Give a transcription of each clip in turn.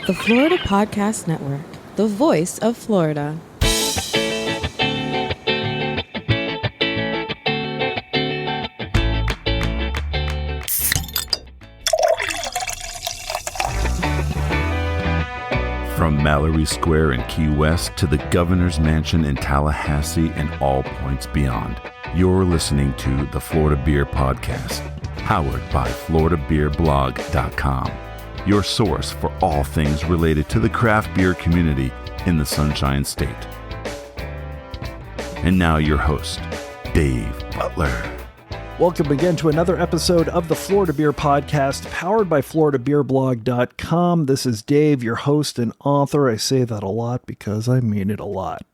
The Florida Podcast Network, the voice of Florida. From Mallory Square in Key West to the Governor's Mansion in Tallahassee and all points beyond, you're listening to the Florida Beer Podcast, powered by FloridaBeerBlog.com, your source for all things related to the craft beer community in the Sunshine State. And now your host, Dave Butler. Welcome again to another episode of the Florida Beer Podcast, powered by FloridaBeerBlog.com. This is Dave, your host and author. I say that a lot because I mean it a lot.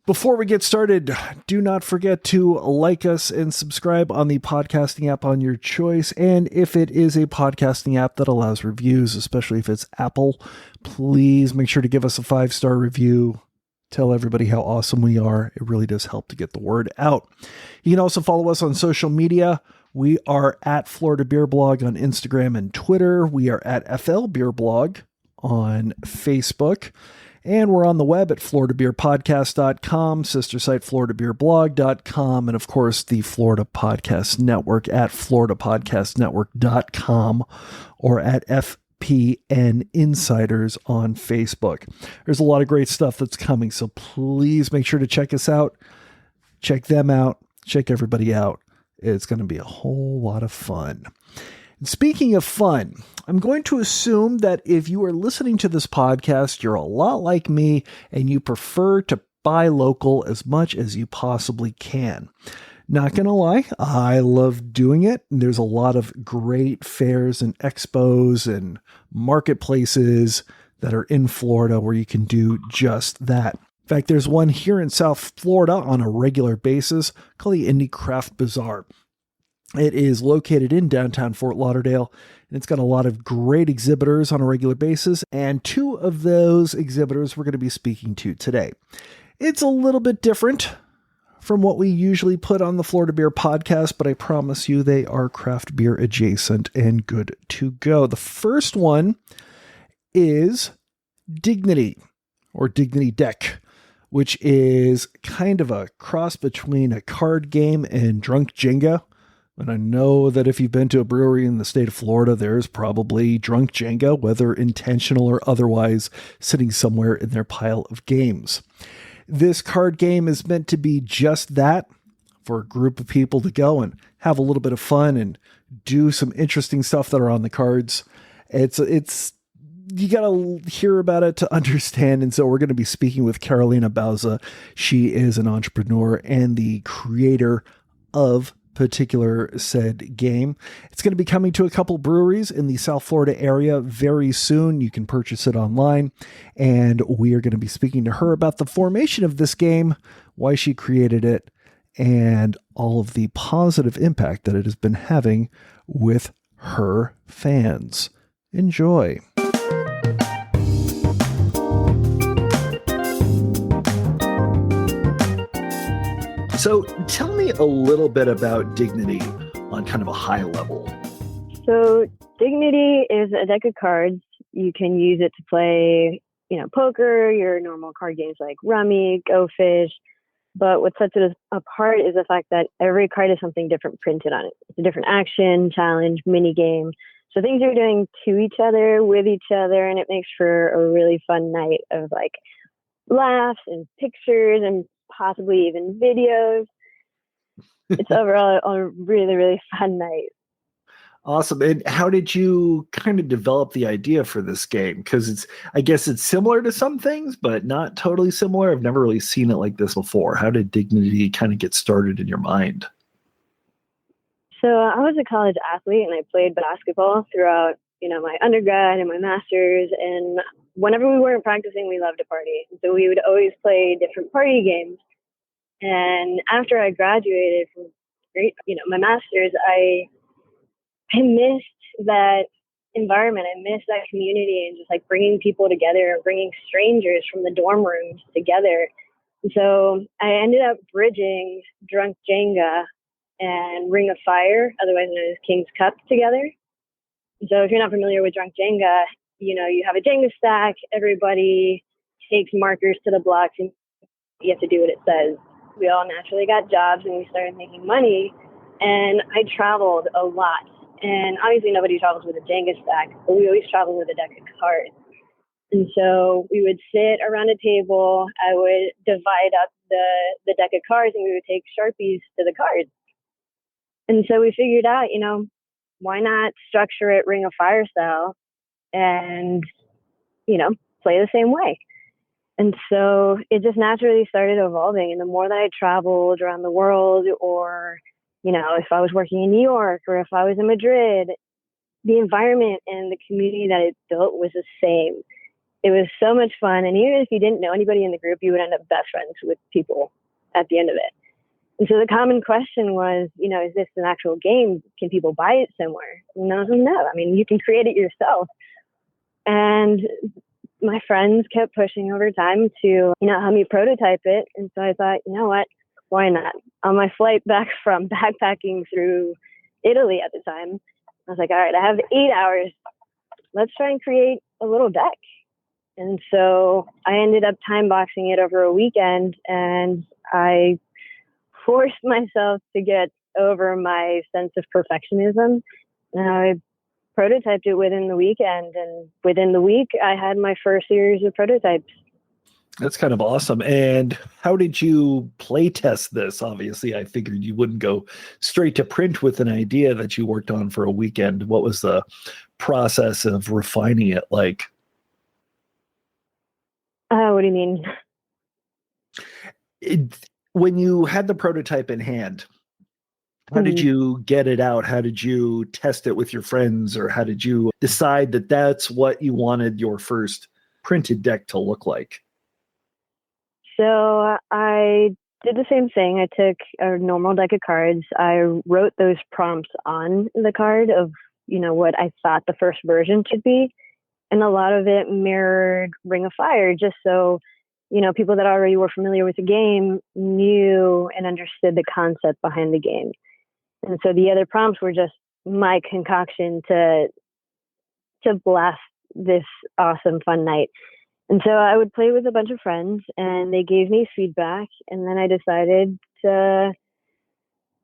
Before we get started, do not forget to like us and subscribe on the podcasting app on your choice. And if it is a podcasting app that allows reviews, especially if it's Apple, please make sure to give us a 5-star review. Tell everybody how awesome we are. It really does help to get the word out. You can also follow us on social media. We are at Florida Beer Blog on Instagram and Twitter. We are at FL Beer Blog on Facebook. And we're on the web at FloridaBeerPodcast.com, sister site FloridaBeerBlog.com, and of course the Florida Podcast Network at FloridaPodcastNetwork.com or at FPN Insiders on Facebook. There's a lot of great stuff that's coming, so please make sure to check us out, check them out, check everybody out. It's going to be a whole lot of fun. And speaking of fun, I'm going to assume that if you are listening to this podcast, you're a lot like me and you prefer to buy local as much as you possibly can. Not going to lie, I love doing it. There's a lot of great fairs and expos and marketplaces that are in Florida where you can do just that. In fact, there's one here in South Florida on a regular basis called the Indie Craft Bazaar. It is located in downtown Fort Lauderdale, and it's got a lot of great exhibitors on a regular basis, and 2 of those exhibitors we're going to be speaking to today. It's a little bit different from what we usually put on the Florida Beer Podcast, but I promise you they are craft beer adjacent and good to go. The first one is Dignity, or Dignity Deck, which is kind of a cross between a card game and Drunk Jenga. And I know that if you've been to a brewery in the state of Florida, there's probably Drunk Jenga, whether intentional or otherwise, sitting somewhere in their pile of games. This card game is meant to be just that, for a group of people to go and have a little bit of fun and do some interesting stuff that are on the cards. It's you got to hear about it to understand. And so we're going to be speaking with Karolina Bauza. She is an entrepreneur and the creator of particular said game. It's going to be coming to a couple breweries in the South Florida area very soon. You can purchase it online, and we are going to be speaking to her about the formation of this game, why she created it, and all of the positive impact that it has been having with her fans. Enjoy. So tell me a little bit about Dignity on kind of a high level. So Dignity is a deck of cards. You can use it to play, poker, your normal card games like Rummy, Go Fish. But what sets it apart is the fact that every card has something different printed on it. It's a different action, challenge, mini game. So things you're doing to each other, with each other, and it makes for a really fun night of like laughs and pictures and possibly even videos. It's overall a really, really fun night. Awesome. And how did you kind of develop the idea for this game? Because I guess it's similar to some things, but not totally similar. I've never really seen it like this before. How did Dignity kind of get started in your mind? So I was a college athlete and I played basketball throughout, my undergrad and my master's. And whenever we weren't practicing, we loved to party. So we would always play different party games. And after I graduated from my master's, I missed that environment. I missed that community and just like bringing people together and bringing strangers from the dorm rooms together. And so I ended up bridging Drunk Jenga and Ring of Fire, otherwise known as King's Cup, together. So if you're not familiar with Drunk Jenga, you have a Jenga stack, everybody takes markers to the blocks and you have to do what it says. We all naturally got jobs and we started making money, and I traveled a lot. And obviously nobody travels with a Jenga stack, but we always traveled with a deck of cards. And so we would sit around a table. I would divide up the deck of cards and we would take Sharpies to the cards. And so we figured out, why not structure it Ring of Fire style and, play the same way. And so it just naturally started evolving. And the more that I traveled around the world, or, if I was working in New York or if I was in Madrid, the environment and the community that it built was the same. It was so much fun. And even if you didn't know anybody in the group, you would end up best friends with people at the end of it. And so the common question was, is this an actual game? Can people buy it somewhere? And I was like, no. I mean, you can create it yourself. And my friends kept pushing over time to, help me prototype it. And so I thought, you know what? Why not? On my flight back from backpacking through Italy at the time, I was like, all right, I have 8 hours. Let's try and create a little deck. And so I ended up time boxing it over a weekend, and I forced myself to get over my sense of perfectionism. And I prototyped it within the weekend, and within the week I had my first series of prototypes. That's kind of awesome. And how did you play test this? Obviously, I figured you wouldn't go straight to print with an idea that you worked on for a weekend. What was the process of refining it like? What do you mean? When you had the prototype in hand, how did you get it out? How did you test it with your friends? Or how did you decide that that's what you wanted your first printed deck to look like? So I did the same thing. I took a normal deck of cards. I wrote those prompts on the card of, what I thought the first version should be. And a lot of it mirrored Ring of Fire, just so, people that already were familiar with the game knew and understood the concept behind the game. And so the other prompts were just my concoction to blast this awesome, fun night. And so I would play with a bunch of friends, and they gave me feedback. And then I decided to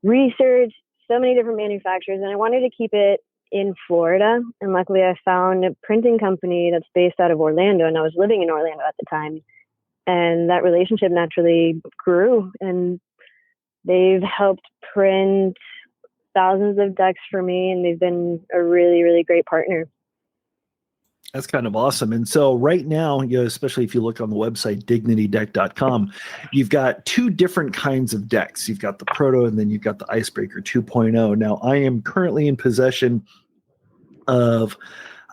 research so many different manufacturers, and I wanted to keep it in Florida. And luckily I found a printing company that's based out of Orlando, and I was living in Orlando at the time. And that relationship naturally grew, and they've helped print thousands of decks for me, and they've been a really, really great partner. That's kind of awesome. And so right now, especially if you look on the website, dignitydeck.com, you've got two different kinds of decks. You've got the Proto, and then you've got the Icebreaker 2.0. Now, I am currently in possession of,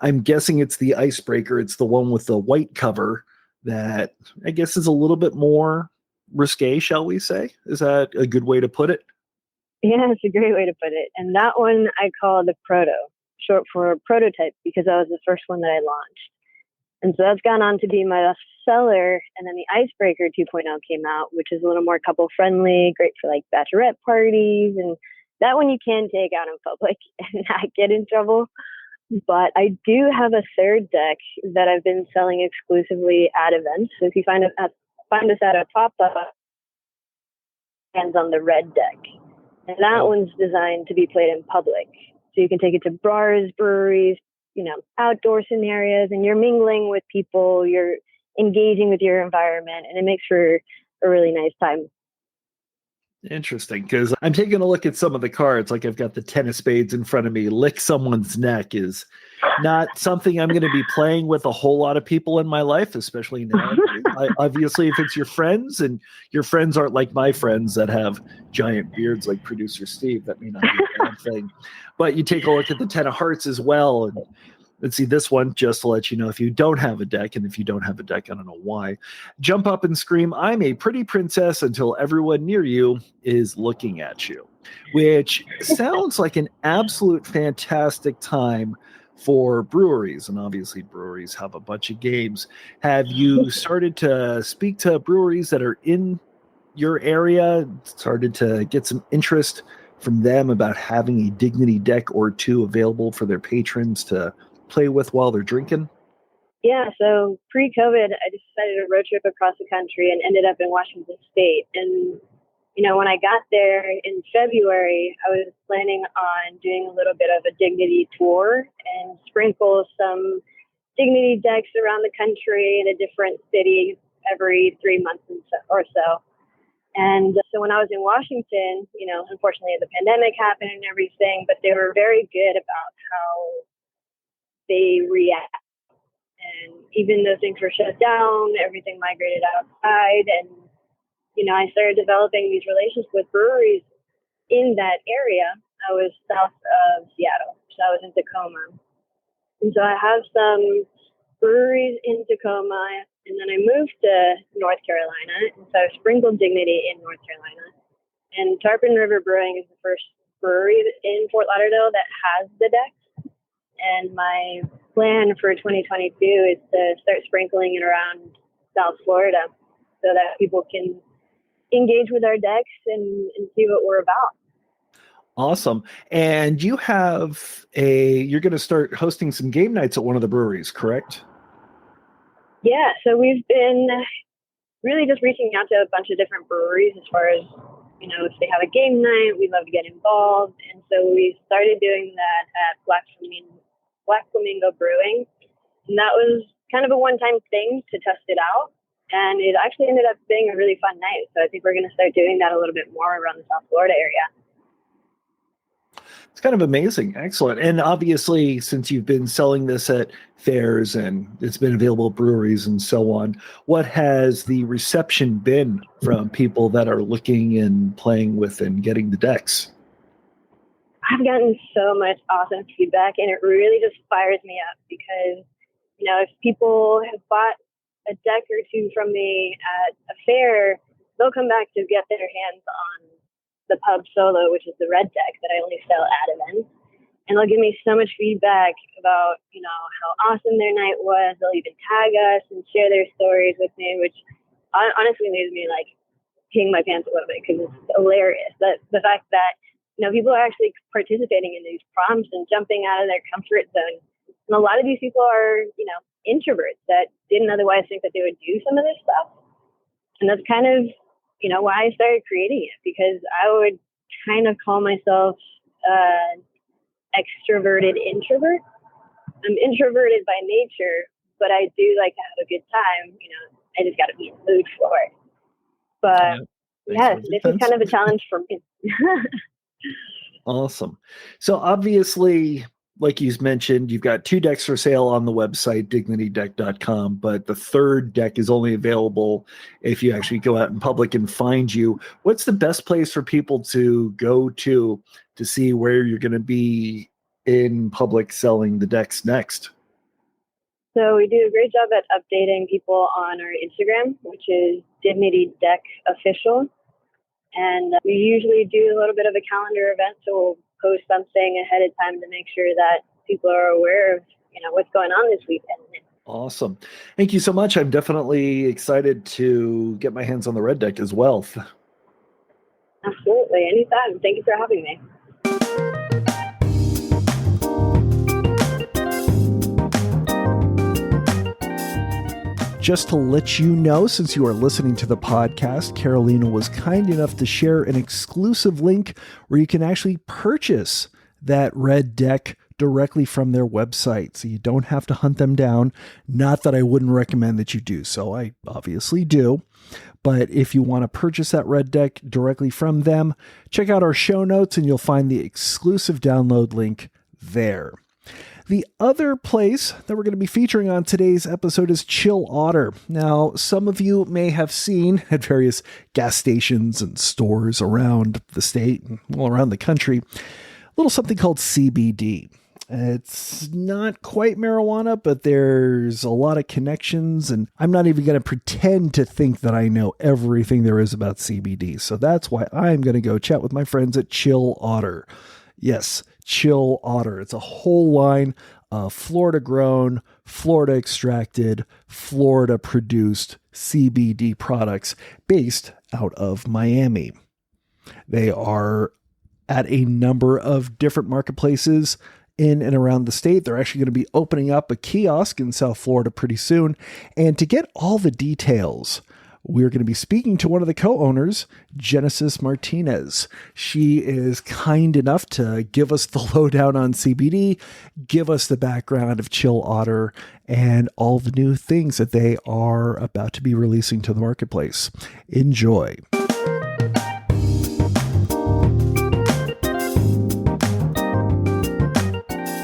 I'm guessing it's the Icebreaker. It's the one with the white cover that I guess is a little bit more risque, shall we say? Is that a good way to put it? Yeah, it's a great way to put it. And that one I call the Proto, short for prototype, because that was the first one that I launched. And so that's gone on to be my best seller. And then the Icebreaker 2.0 came out, which is a little more couple friendly, great for like bachelorette parties. And that one you can take out in public and not get in trouble. But I do have a third deck that I've been selling exclusively at events. So if you find us at a pop-up, hands on the red deck. And that one's designed to be played in public. So you can take it to bars, breweries, outdoor scenarios, and you're mingling with people, you're engaging with your environment, and it makes for a really nice time. Interesting, because I'm taking a look at some of the cards. Like I've got the 10 of spades in front of me. Lick someone's neck is not something I'm going to be playing with a whole lot of people in my life, especially now. Obviously, if it's your friends, and your friends aren't like my friends that have giant beards like producer Steve, that may not be a bad thing. But you take a look at the 10 of hearts as well. And let's see this one, just to let you know, if you don't have a deck, and if you don't have a deck, I don't know why, jump up and scream, "I'm a pretty princess," until everyone near you is looking at you, which sounds like an absolute fantastic time for breweries. And obviously breweries have a bunch of games. Have you started to speak to breweries that are in your area, started to get some interest from them about having a Dignity deck or two available for their patrons to play with while they're drinking? Yeah, so pre-COVID, I decided to road trip across the country and ended up in Washington State. And, when I got there in February, I was planning on doing a little bit of a Dignity tour and sprinkle some Dignity decks around the country in a different city every 3 months or so. And so when I was in Washington, unfortunately the pandemic happened and everything, but they were very good about how they react. And even though things were shut down, everything migrated outside. And, I started developing these relationships with breweries in that area. I was south of Seattle, so I was in Tacoma. And so I have some breweries in Tacoma, and then I moved to North Carolina. And so I sprinkled Dignity in North Carolina. And Tarpon River Brewing is the first brewery in Fort Lauderdale that has the decks. And my plan for 2022 is to start sprinkling it around South Florida so that people can engage with our decks and see what we're about. Awesome. And you're going to start hosting some game nights at one of the breweries, correct? Yeah. So we've been really just reaching out to a bunch of different breweries as far as, if they have a game night, we'd love to get involved. And so we started doing that at Black Flamingo Brewing. And that was kind of a one-time thing to test it out. And it actually ended up being a really fun night. So I think we're going to start doing that a little bit more around the South Florida area. It's kind of amazing. Excellent. And obviously, since you've been selling this at fairs and it's been available at breweries and so on, what has the reception been from people that are looking and playing with and getting the decks? I've gotten so much awesome feedback, and it really just fires me up because, if people have bought a deck or two from me at a fair, they'll come back to get their hands on the Pub Solo, which is the red deck that I only sell at events. And they'll give me so much feedback about, how awesome their night was. They'll even tag us and share their stories with me, which honestly made me peeing my pants a little bit because it's hilarious. That the fact that, people are actually participating in these prompts and jumping out of their comfort zone. And a lot of these people are, introverts that didn't otherwise think that they would do some of this stuff. And that's kind of, why I started creating it, because I would kind of call myself extroverted introvert. I'm introverted by nature, but I do like to have a good time. I just got to be in the mood for it. But yeah, this is kind of a challenge for me. Awesome. So obviously, like you mentioned, you've got 2 decks for sale on the website, dignitydeck.com, but the third deck is only available if you actually go out in public and find you. What's the best place for people to go to see where you're going to be in public selling the decks next? So we do a great job at updating people on our Instagram, which is Dignity Deck Official. And we usually do a little bit of a calendar event, so we'll post something ahead of time to make sure that people are aware of, what's going on this weekend. Awesome. Thank you so much. I'm definitely excited to get my hands on the red deck as well. Absolutely. Anytime. Thank you for having me. Just to let you know, since you are listening to the podcast, Karolina was kind enough to share an exclusive link where you can actually purchase that red deck directly from their website. So you don't have to hunt them down. Not that I wouldn't recommend that you do so. I obviously do. But if you want to purchase that red deck directly from them, check out our show notes and you'll find the exclusive download link there. The other place that we're going to be featuring on today's episode is Chill Otter. Now, some of you may have seen at various gas stations and stores around the state and around the country, a little something called CBD. It's not quite marijuana, but there's a lot of connections, and I'm not even going to pretend to think that I know everything there is about CBD. So that's why I'm going to go chat with my friends at Chill Otter. Yes, Chill Otter. It's a whole line of Florida-grown, Florida-extracted, Florida-produced CBD products based out of Miami. They are at a number of different marketplaces in and around the state. They're actually going to be opening up a kiosk in South Florida pretty soon. And to get all the details, we're going to be speaking to one of the co-owners, Genesis Martinez. She is kind enough to give us the lowdown on CBD, give us the background of Chill Otter, and all the new things that they are about to be releasing to the marketplace. Enjoy.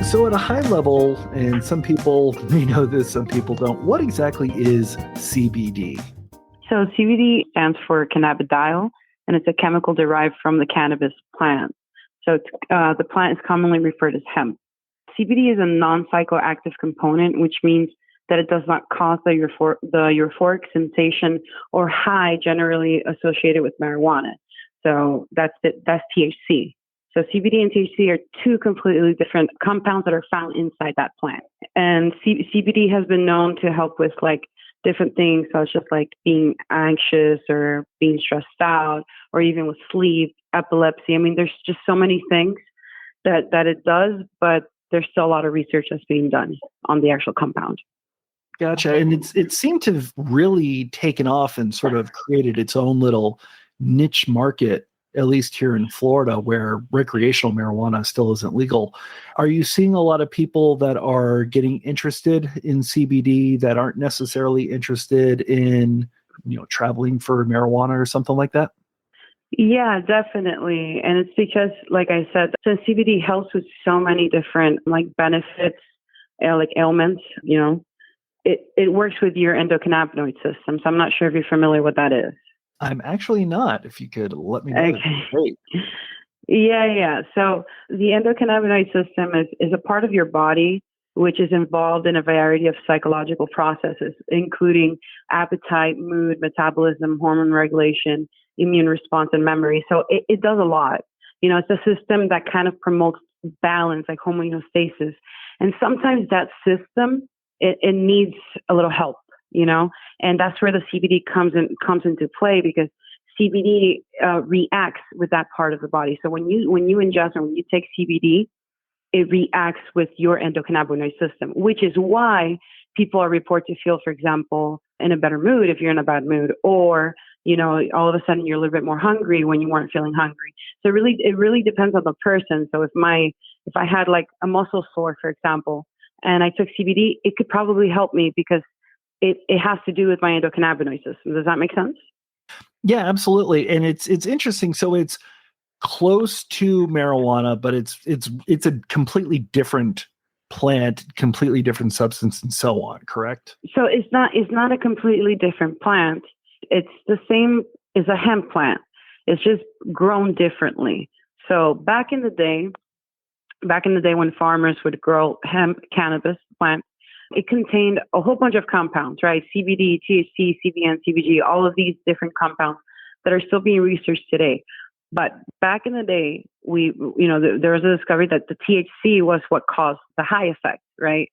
So at a high level, and some people may know this, some people don't, what exactly is CBD? So CBD stands for cannabidiol, and it's a chemical derived from the cannabis plant. So the plant is commonly referred as hemp. CBD is a non-psychoactive component, which means that it does not cause the euphoric sensation or high generally associated with marijuana. So that's THC. So CBD and THC are two completely different compounds that are found inside that plant. And CBD has been known to help with different things, such as being anxious or being stressed out, or even with sleep, epilepsy. I mean, there's just so many things that it does, but there's still a lot of research that's being done on the actual compound. Gotcha. And it seemed to have really taken off and sort of created its own little niche market, at least here in Florida, where recreational marijuana still isn't legal. Are you seeing a lot of people that are getting interested in CBD that aren't necessarily interested in, traveling for marijuana or something like that? Yeah, definitely. And it's because, like I said, since CBD helps with so many different benefits, ailments, it works with your endocannabinoid system. So I'm not sure if you're familiar with that is. I'm actually not. If you could let me know. Okay. Great. Yeah. So the endocannabinoid system is a part of your body which is involved in a variety of psychological processes, including appetite, mood, metabolism, hormone regulation, immune response, and memory. So it does a lot. It's a system that kind of promotes balance, like homeostasis. And sometimes that system, it needs a little help. And that's where the CBD comes into play, because CBD reacts with that part of the body. So when you ingest or when you take CBD, it reacts with your endocannabinoid system, which is why people are reported to feel, for example, in a better mood if you're in a bad mood, or all of a sudden you're a little bit more hungry when you weren't feeling hungry. So it really depends on the person. So if I had a muscle sore, for example, and I took CBD, it could probably help me because it has to do with my endocannabinoid system. Does that make sense? Yeah, absolutely. And it's interesting. So it's close to marijuana, but it's a completely different plant, completely different substance, and so on, correct? So it's not a completely different plant. It's the same as a hemp plant. It's just grown differently. So back in the day when farmers would grow hemp cannabis plant, it contained a whole bunch of compounds, right? CBD, THC, CBN, CBG, all of these different compounds that are still being researched today. But back in the day, there was a discovery that the THC was what caused the high effect, right?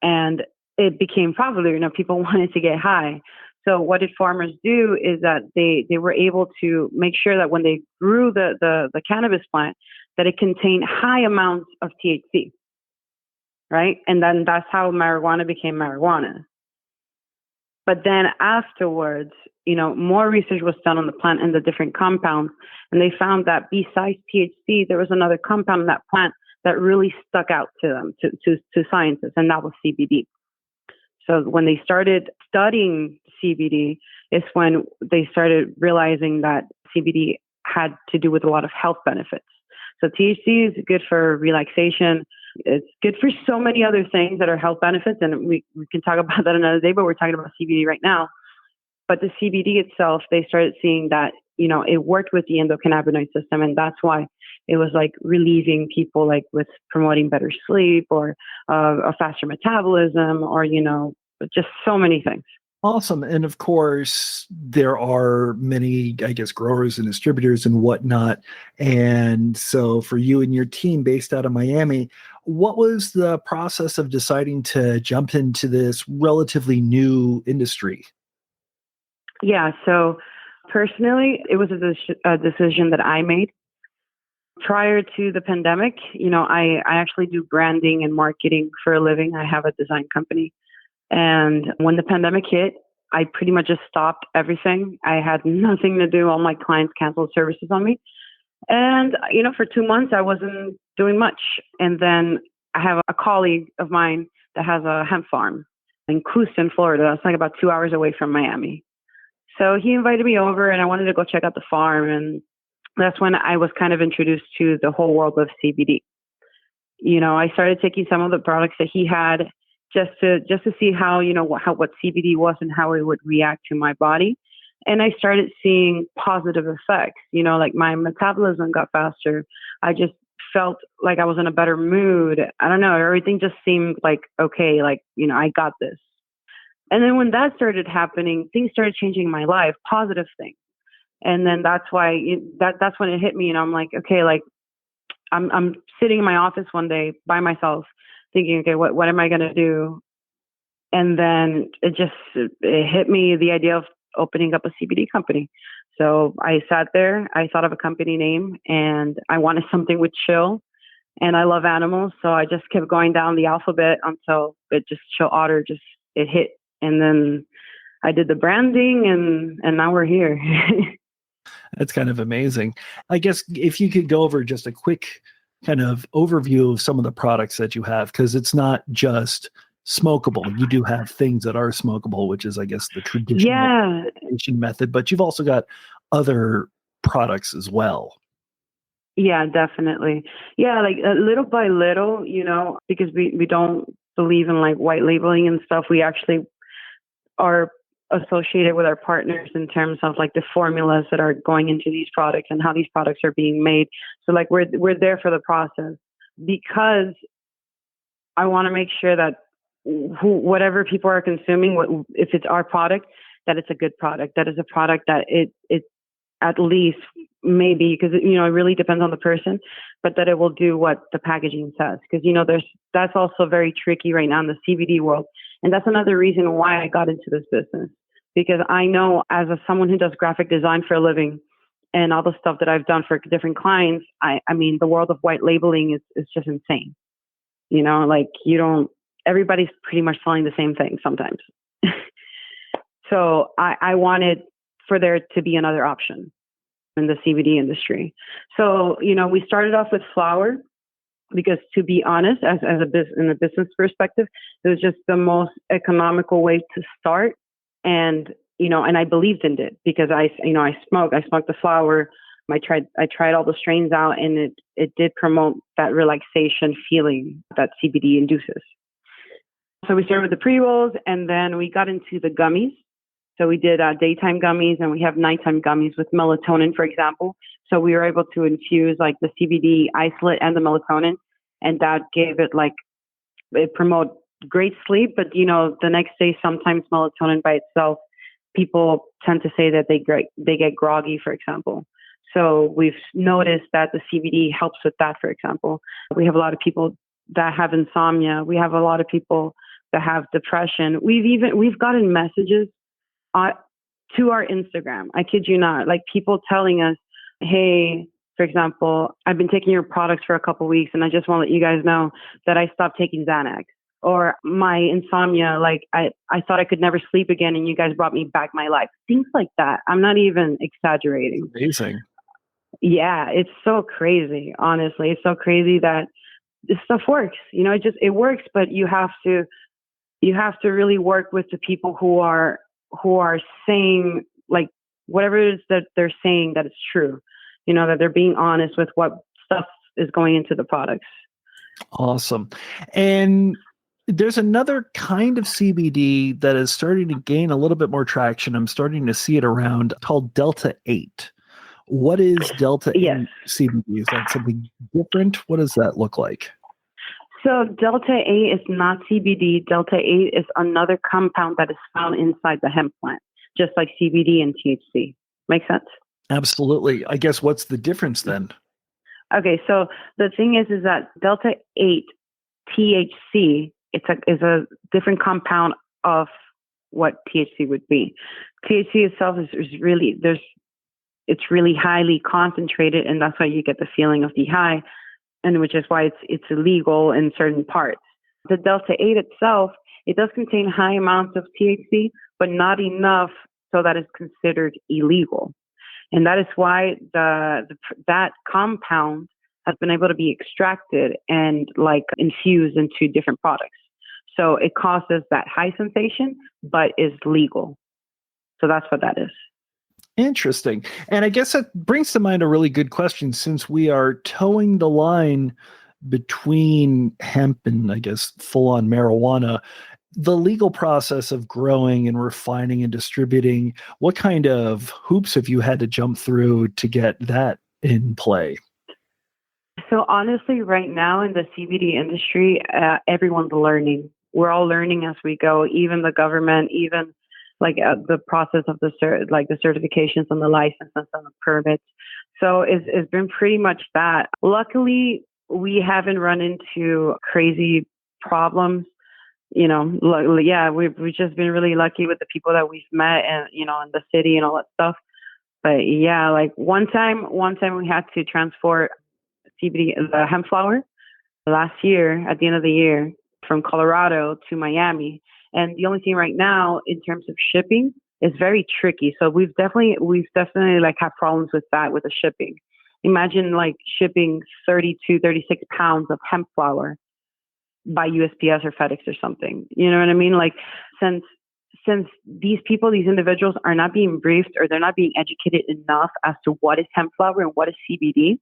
And it became popular. People wanted to get high. So what did farmers do is that they were able to make sure that when they grew the cannabis plant, that it contained high amounts of THC, right? And then that's how marijuana became marijuana. But then afterwards, more research was done on the plant and the different compounds, and they found that besides THC, there was another compound in that plant that really stuck out to them, to scientists, and that was CBD. So when they started studying CBD, it's when they started realizing that CBD had to do with a lot of health benefits. So THC is good for relaxation. It's good for so many other things that are health benefits, and we can talk about that another day, but we're talking about CBD right now. But the CBD itself, they started seeing that, it worked with the endocannabinoid system, and that's why it was relieving people with promoting better sleep or a faster metabolism or, just so many things. Awesome. And of course, there are many, I guess, growers and distributors and whatnot. And so for you and your team based out of Miami, what was the process of deciding to jump into this relatively new industry? Yeah. So personally, it was a decision that I made. Prior to the pandemic, I actually do branding and marketing for a living. I have a design company. And when the pandemic hit, I pretty much just stopped everything. I had nothing to do. All my clients canceled services on me. And, for 2 months, I wasn't doing much. And then I have a colleague of mine that has a hemp farm in Houston, Florida. It's like about 2 hours away from Miami. So he invited me over and I wanted to go check out the farm. And that's when I was kind of introduced to the whole world of CBD. I started taking some of the products that he had just to see how, what CBD was and how it would react to my body. And I started seeing positive effects, like my metabolism got faster. I just felt like I was in a better mood. I don't know. Everything just seemed like, okay, I got this. And then when that started happening, things started changing in my life, positive things. And then that's why that's when it hit me. And I'm like, okay, I'm sitting in my office one day by myself thinking, okay, what am I going to do? And then it hit me, the idea of opening up a CBD company. So I sat there, I thought of a company name, and I wanted something with chill. And I love animals. So I just kept going down the alphabet until Chill Otter it hit. And then I did the branding and now we're here. That's kind of amazing. I guess if you could go over just a quick kind of overview of some of the products that you have, because it's not just smokable. You do have things that are smokable, which is, I guess, the traditional method, but you've also got other products as well. Yeah, definitely. Yeah, like little by little, because we don't believe in like white labeling and stuff. We actually are associated with our partners in terms of like the formulas that are going into these products and how these products are being made. So like we're there for the process, because I want to make sure that whatever people are consuming, if it's our product, that it's a good product, that is a product that it at least maybe, because it really depends on the person, but that it will do what the packaging says. Because that's also very tricky right now in the CBD world. And that's another reason why I got into this business, because I know as someone who does graphic design for a living and all the stuff that I've done for different clients, I mean, the world of white labeling is just insane. Everybody's pretty much selling the same thing sometimes. So I wanted for there to be another option in the CBD industry. So, we started off with flower, because to be honest, in a business perspective, it was just the most economical way to start. And, and I believed in it because I smoked the flower. I tried all the strains out, and it did promote that relaxation feeling that CBD induces. So we started with the pre-rolls, and then we got into the gummies. So we did daytime gummies, and we have nighttime gummies with melatonin, for example. So we were able to infuse like the CBD isolate and the melatonin, and that gave it it promote great sleep. But the next day, sometimes melatonin by itself, people tend to say that they get groggy, for example. So we've noticed that the CBD helps with that, for example. We have a lot of people that have insomnia. We have a lot of people that have depression. We've gotten messages to our Instagram. I kid you not, like people telling us, hey, for example, I've been taking your products for a couple of weeks, and I just want to let you guys know that I stopped taking Xanax. Or my insomnia, like I thought I could never sleep again, and you guys brought me back my life. Things like that. I'm not even exaggerating. Amazing. Yeah, it's so crazy. Honestly, it's so crazy that this stuff works. It works, but you have to really work with the people who are saying like whatever it is that they're saying that it's true. That they're being honest with what stuff is going into the products. Awesome. And there's another kind of CBD that is starting to gain a little bit more traction. I'm starting to see it around, called Delta 8. What is Delta 8 CBD? Is that something different? What does that look like? So Delta 8 is not CBD. Delta 8 is another compound that is found inside the hemp plant, just like CBD and THC. Make sense? Absolutely. I guess what's the difference then? Okay, so the thing is that Delta 8 THC is a different compound of what THC would be. THC itself is really, there's it's really highly concentrated, and that's why you get the feeling of the high, and which is why it's illegal in certain parts. The Delta 8 itself, it does contain high amounts of THC, but not enough so that it's considered illegal. And that is why that compound has been able to be extracted and like infused into different products. So it causes that high sensation, but is legal. So that's what that is. Interesting. And I guess that brings to mind a really good question, since we are towing the line between hemp and, I guess, full-on marijuana. The legal process of growing and refining and distributing, what kind of hoops have you had to jump through to get that in play? So honestly, right now in the CBD industry, everyone's learning. We're all learning as we go, even the government, even like the process of the certifications and the licenses and the permits. So it's been pretty much that. Luckily, we haven't run into crazy problems. You know, we've just been really lucky with the people that we've met and, you know, in the city and all that stuff. But yeah, like one time we had to transport CBD, the hemp flower, last year at the end of the year from Colorado to Miami. And the only thing right now in terms of shipping is very tricky. So we've definitely like had problems with that, with the shipping. Imagine like shipping 32, 36 pounds of hemp flower by USPS or FedEx or something. You know what I mean? Like since these individuals are not being briefed or they're not being educated enough as to what is hemp flower and what is CBD,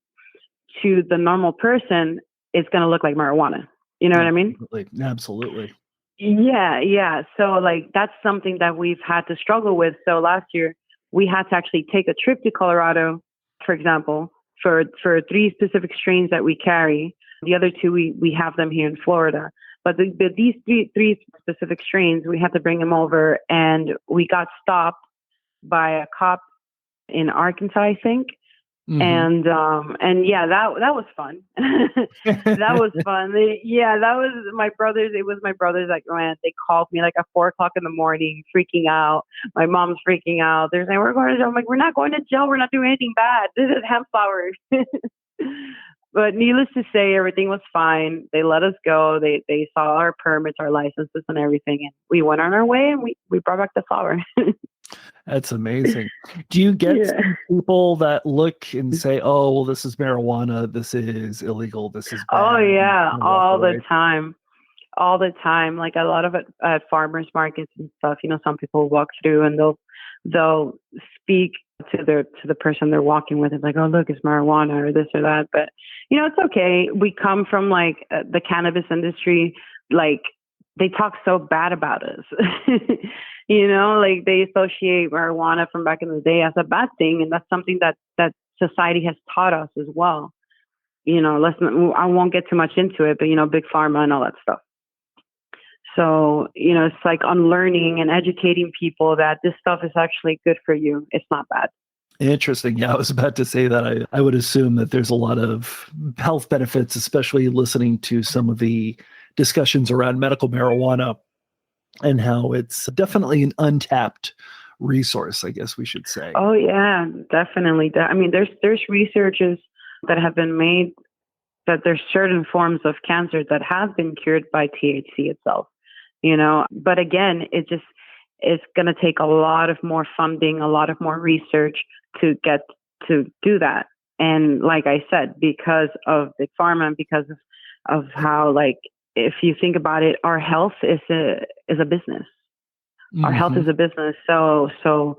to the normal person, it's going to look like marijuana. You know what I mean? Absolutely. Yeah. So like that's something that we've had to struggle with. So last year we had to actually take a trip to Colorado, for example, for 3 specific strains that we carry. The other 2 we have them here in Florida. But these three specific strains, we had to bring them over, and we got stopped by a cop in Arkansas, I think. Mm-hmm. And yeah, that was fun. That was fun. That was my brothers. It was my brothers. Like, man, they called me like at 4:00 in the morning, freaking out. My mom's freaking out. They're saying, we're going to jail. I'm like, we're not going to jail. We're not doing anything bad. This is hemp flower. But needless to say, everything was fine. They let us go. They saw our permits, our licenses and everything. And we went on our way and we brought back the flower. That's amazing. Do you get some people that look and say, oh, well, this is marijuana, this is illegal, this is bad? Oh, yeah, all the time. All the time. Like a lot of it at farmers markets and stuff, you know, some people walk through and they'll speak to the person they're walking with. It's like, oh, look, it's marijuana or this or that. But, you know, it's okay. We come from like the cannabis industry, like they talk so bad about us. You know, like they associate marijuana from back in the day as a bad thing. And that's something that society has taught us as well. You know, I won't get too much into it, but, you know, big pharma and all that stuff. So, you know, it's like unlearning and educating people that this stuff is actually good for you. It's not bad. Interesting. Yeah, I was about to say that. I would assume that there's a lot of health benefits, especially listening to some of the discussions around medical marijuana and how it's definitely an untapped resource, I guess we should say. Oh, yeah, definitely. I mean, there's researches that have been made that there's certain forms of cancer that have been cured by THC itself, you know. But again, it's going to take a lot of more funding, a lot of more research to get to do that. And like I said, because of big pharma and because of how, like, if you think about it, our health is a business. Mm-hmm. Our health is a business. So,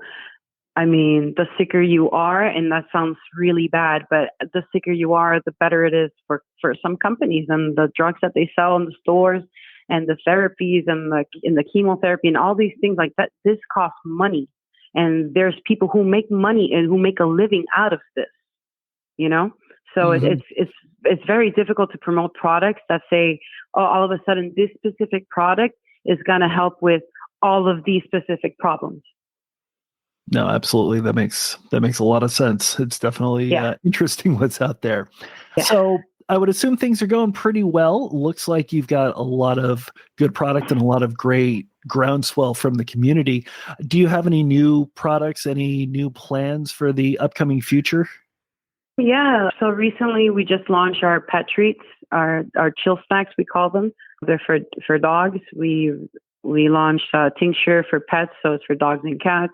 I mean, the sicker you are, and that sounds really bad, but the sicker you are, the better it is for some companies and the drugs that they sell in the stores and the therapies and the chemotherapy and all these things like that. This costs money. And there's people who make money and who make a living out of this, you know? So mm-hmm. it's very difficult to promote products that say, oh, all of a sudden this specific product is going to help with all of these specific problems. No, absolutely. That makes a lot of sense. It's definitely interesting what's out there. Yeah. So I would assume things are going pretty well. Looks like you've got a lot of good product and a lot of great groundswell from the community. Do you have any new products, any new plans for the upcoming future? Yeah. So recently we just launched our pet treats, our chill snacks, we call them. They're for dogs. We launched a tincture for pets, so it's for dogs and cats.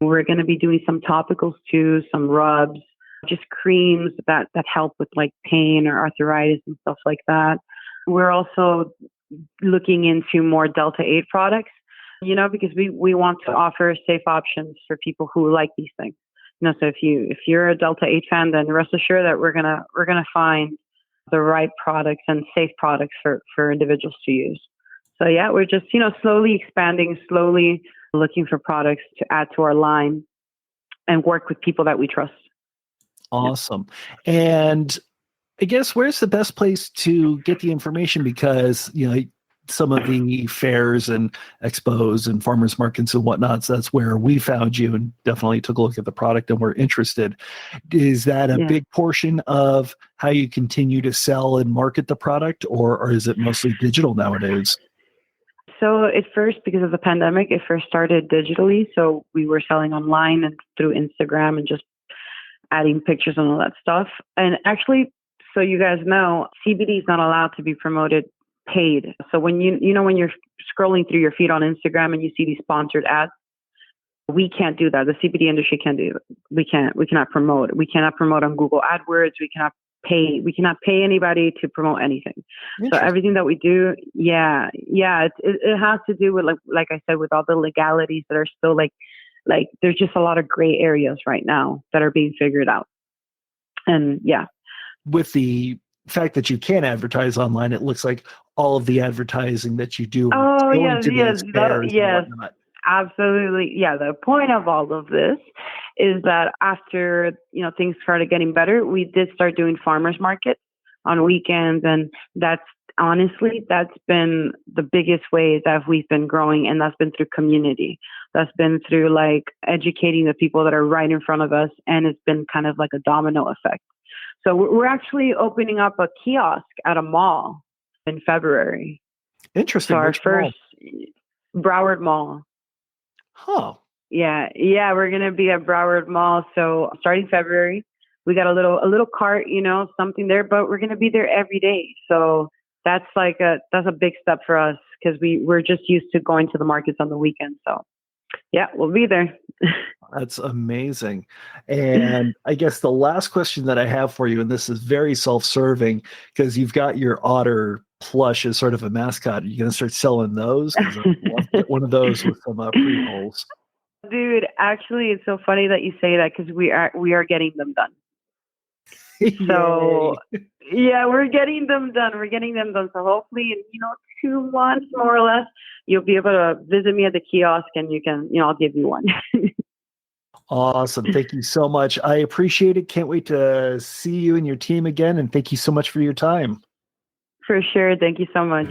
We're going to be doing some topicals too, some rubs, just creams that help with like pain or arthritis and stuff like that. We're also looking into more Delta 8 products, because we want to offer safe options for people who like these things. So if you're a Delta 8 fan, then rest assured that we're gonna find the right products and safe products for individuals to use. So yeah, we're just slowly expanding, slowly looking for products to add to our line and work with people that we trust. Awesome. And I guess where's the best place to get the information? Because, some of the fairs and expos and farmers markets and whatnot, so that's where we found you and definitely took a look at the product and we're interested. Is that a big portion of how you continue to sell and market the product, or is it mostly digital nowadays? So at first, because of the pandemic, it first started digitally. So we were selling online and through Instagram and just adding pictures and all that stuff. And actually, so you guys know, CBD is not allowed to be promoted paid. So when when you're scrolling through your feed on Instagram and you see these sponsored ads, we can't do that. The CBD industry can't do it. We cannot promote. We cannot promote on Google AdWords. We cannot pay anybody to promote anything. So everything that we do, it has to do with like I said, with all the legalities that are still like there's just a lot of gray areas right now that are being figured out. And with the fact that you can advertise online, it looks like all of the advertising that you do. Yes, absolutely. Yeah, the point of all of this is that after things started getting better, we did start doing farmers markets on weekends, and that's been the biggest way that we've been growing, and that's been through community. That's been through educating the people that are right in front of us, and it's been kind of like a domino effect. So we're actually opening up a kiosk at a mall in February. Interesting. So our first Broward Mall. Huh. Yeah, we're gonna be at Broward Mall. So starting February, we got a little cart, something there, but we're gonna be there every day. So that's a big step for us because we're just used to going to the markets on the weekend. So yeah, we'll be there. That's amazing. And I guess the last question that I have for you, and this is very self-serving because you've got your otter plush as sort of a mascot. Are you going to start selling those? Because I'd love to get one of those with some pre-rolls. Dude, actually, it's so funny that you say that because we are getting them done. So yeah, we're getting them done. So hopefully in 2 months, more or less, you'll be able to visit me at the kiosk and you can, I'll give you one. Awesome. Thank you so much. I appreciate it. Can't wait to see you and your team again. And thank you so much for your time. For sure. Thank you so much.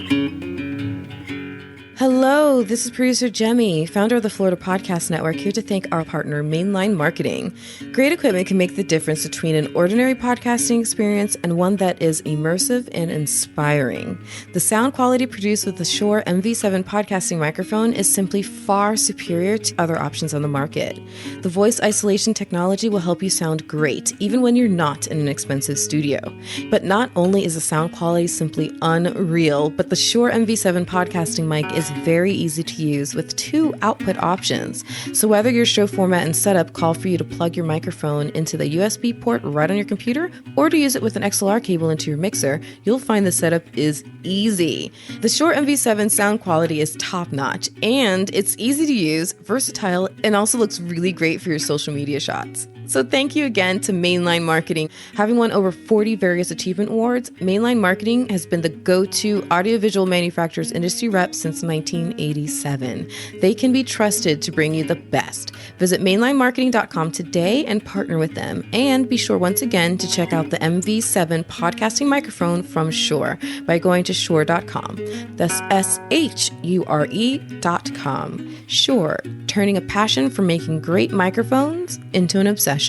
Hello, this is producer Jemmy, founder of the Florida Podcast Network, here to thank our partner, Mainline Marketing. Great equipment can make the difference between an ordinary podcasting experience and one that is immersive and inspiring. The sound quality produced with the Shure MV7 podcasting microphone is simply far superior to other options on the market. The voice isolation technology will help you sound great, even when you're not in an expensive studio. But not only is the sound quality simply unreal, but the Shure MV7 podcasting mic is very easy to use with 2 output options. So whether your show format and setup call for you to plug your microphone into the USB port right on your computer or to use it with an XLR cable into your mixer, you'll find the setup is easy. The Shure MV7 sound quality is top-notch and it's easy to use, versatile, and also looks really great for your social media shots. So thank you again to Mainline Marketing. Having won over 40 various achievement awards, Mainline Marketing has been the go-to audiovisual manufacturers industry rep since 1987. They can be trusted to bring you the best. Visit mainlinemarketing.com today and partner with them. And be sure once again to check out the MV7 podcasting microphone from Shure by going to shure.com. That's SHURE.com. Shure, turning a passion for making great microphones into an obsession.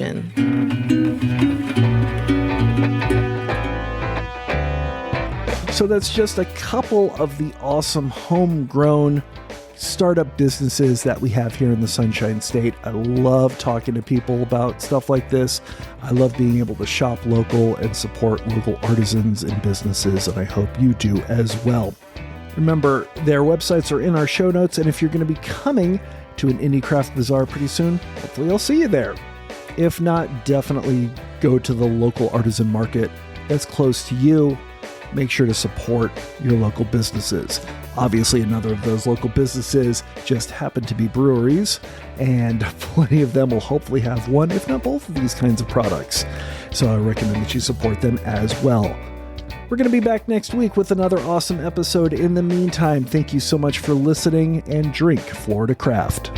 So that's just a couple of the awesome homegrown startup businesses that we have here in the Sunshine State. I love talking to people about stuff like this. I love being able to shop local and support local artisans and businesses, and I hope you do as well. Remember, their websites are in our show notes, and if you're going to be coming to an Indie Craft Bazaar pretty soon, hopefully I'll see you there. If not, definitely go to the local artisan market that's close to you. Make sure to support your local businesses. Obviously, another of those local businesses just happen to be breweries, and plenty of them will hopefully have one, if not both of these kinds of products. So I recommend that you support them as well. We're going to be back next week with another awesome episode. In the meantime, thank you so much for listening, and drink Florida Craft.